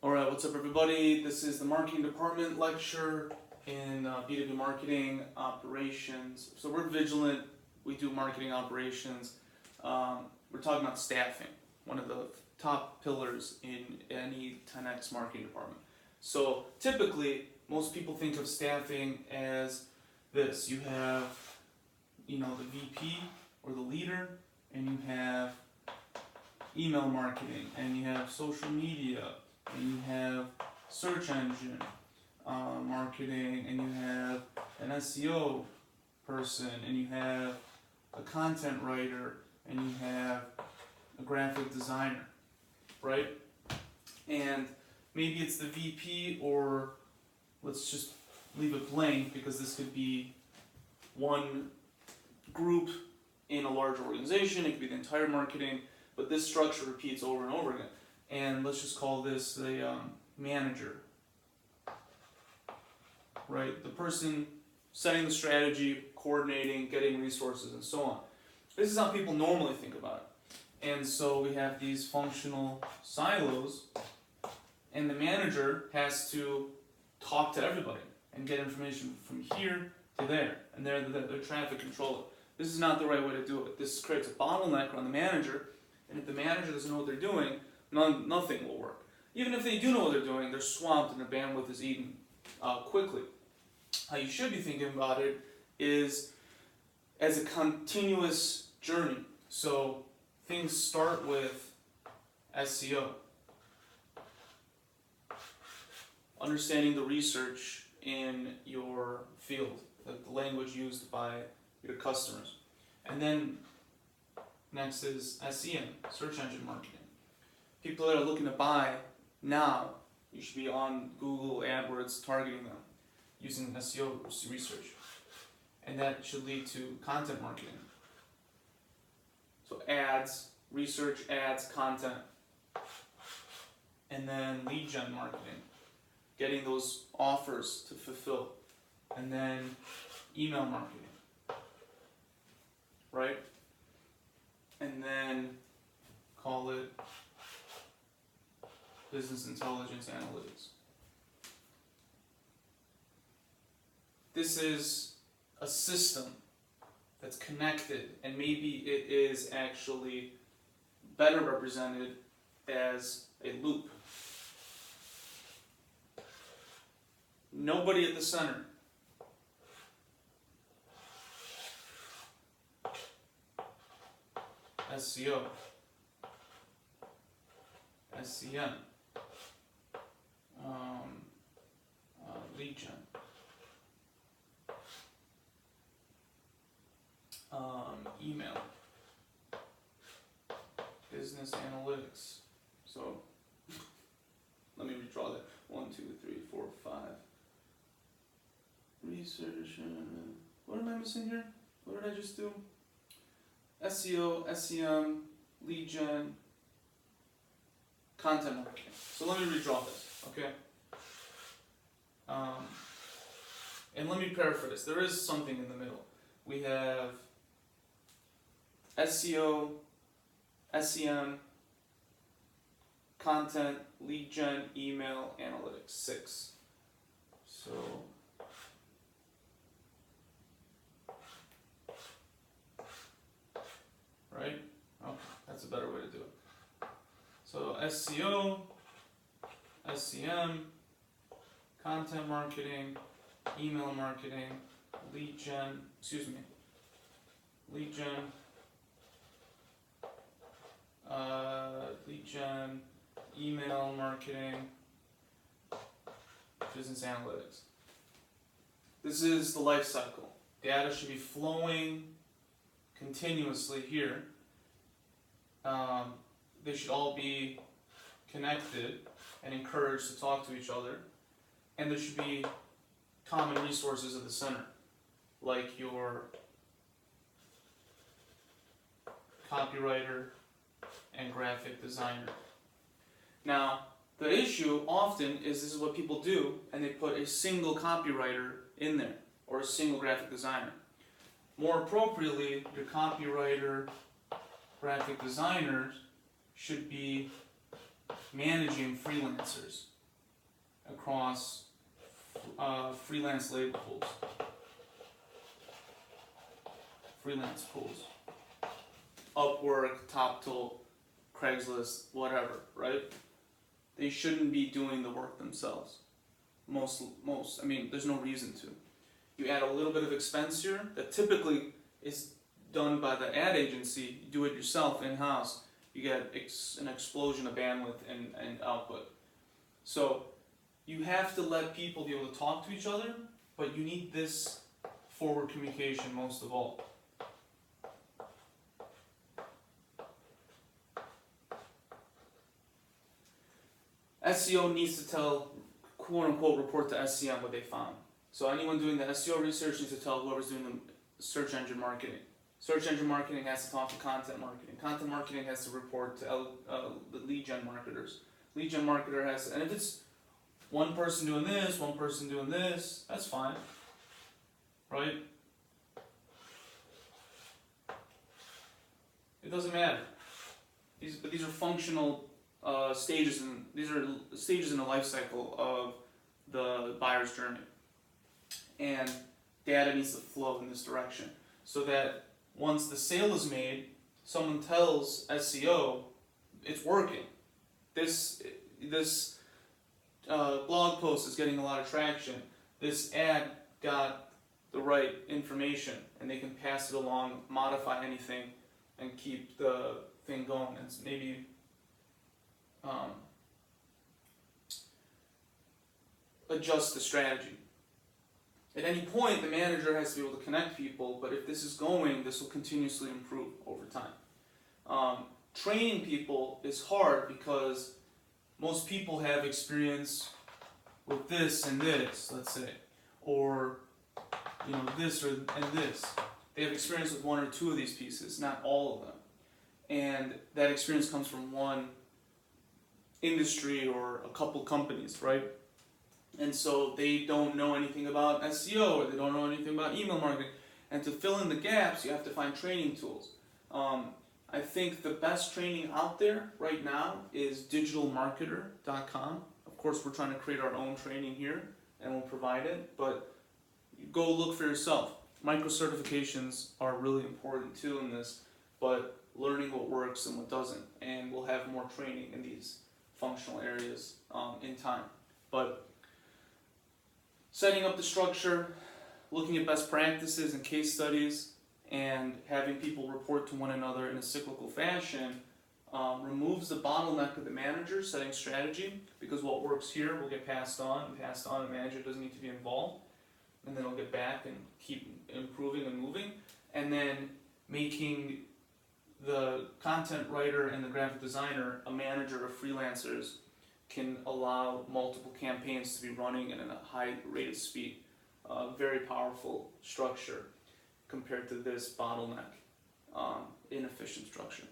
Alright, what's up everybody? This is the marketing department lecture in B2B marketing operations. So we're Vigilant, we do marketing operations. We're talking about staffing, one of the top pillars in any 10x marketing department. So typically, most people think of staffing as this. You have, the VP or the leader, and you have email marketing, and you have social media, and you have search engine marketing, and you have an SEO person, and you have a content writer, and you have a graphic designer, right? And maybe it's the VP, or let's just leave it blank because this could be one group in a large organization, it could be the entire marketing, but this structure repeats over and over again. And let's just call this the manager, right? The person setting the strategy, coordinating, getting resources, and so on. This is how people normally think about it. And so we have these functional silos, and the manager has to talk to everybody and get information from here to there, and they're traffic controller. This is not the right way to do it. This creates a bottleneck on the manager, and if the manager doesn't know what they're doing, nothing will work. Even if they do know what they're doing, they're swamped and their bandwidth is eaten quickly. How you should be thinking about it is as a continuous journey. So things start with SEO. Understanding the research in your field, the language used by your customers. And then next is SEM, search engine marketing. People that are looking to buy now, you should be on Google AdWords targeting them using SEO research. And that should lead to content marketing. So ads, research, ads, content. And then lead gen marketing, getting those offers to fulfill. And then email marketing, right? And then call it business intelligence analytics. This is a system that's connected, and maybe it is actually better represented as a loop. Nobody at the center. SEO, SEM, lead gen, email, business analytics. So let me redraw that. 1, 2, 3, 4, 5. Research. What am I missing here? What did I just do? SEO, SEM, lead gen, content marketing. So let me redraw this, okay? And let me paraphrase. There is something in the middle. We have SEO, SEM, content, lead gen, email, analytics. 6. So right? Okay, that's a better way to do it. So SEO, SEM, content marketing, email marketing, lead gen, email marketing, business analytics. This is the life cycle. Data should be flowing continuously here. They should all be connected and encouraged to talk to each other. And there should be common resources at the center, like your copywriter and graphic designer. Now, the issue often is this is what people do, and they put a single copywriter in there, or a single graphic designer. More appropriately, your copywriter, graphic designers should be managing freelancers across freelance labor pools, freelance pools, Upwork, TopTool, Craigslist, whatever, right? They shouldn't be doing the work themselves. I mean, there's no reason to. You add a little bit of expense here that typically is done by the ad agency. You do it yourself in-house. You get an explosion of bandwidth and output. So you have to let people be able to talk to each other, but you need this forward communication most of all. SEO needs to tell, quote unquote, report to SEM what they found. So anyone doing the SEO research needs to tell whoever's doing the search engine marketing. Search engine marketing has to talk to content marketing. Content marketing has to report to the lead gen marketers. Lead gen marketer has to, and if it's one person doing this, one person doing this, that's fine, right? It doesn't matter. These are functional stages, and these are stages in the life cycle of the buyer's journey. And data needs to flow in this direction so that once the sale is made, someone tells SEO it's working. This blog post is getting a lot of traction. This ad got the right information, and they can pass it along, modify anything, and keep the thing going. And maybe adjust the strategy. At any point, the manager has to be able to connect people, but if this is going, this will continuously improve over time. Training people is hard because most people have experience with this and this, let's say, or this and this. They have experience with one or two of these pieces, not all of them. And that experience comes from one industry or a couple companies, right? And so they don't know anything about SEO, or they don't know anything about email marketing. And to fill in the gaps, you have to find training tools. I think the best training out there right now is digitalmarketer.com. Of course, we're trying to create our own training here, and we'll provide it, but go look for yourself. Micro-certifications are really important too in this, but learning what works and what doesn't. And we'll have more training in these functional areas in time. But setting up the structure, looking at best practices and case studies, and having people report to one another in a cyclical fashion removes the bottleneck of the manager setting strategy, because what works here will get passed on, and the manager doesn't need to be involved, and then it'll get back and keep improving and moving, and then making the content writer and the graphic designer a manager of freelancers can allow multiple campaigns to be running at a high rate of speed. Very powerful structure compared to this bottleneck, inefficient structure.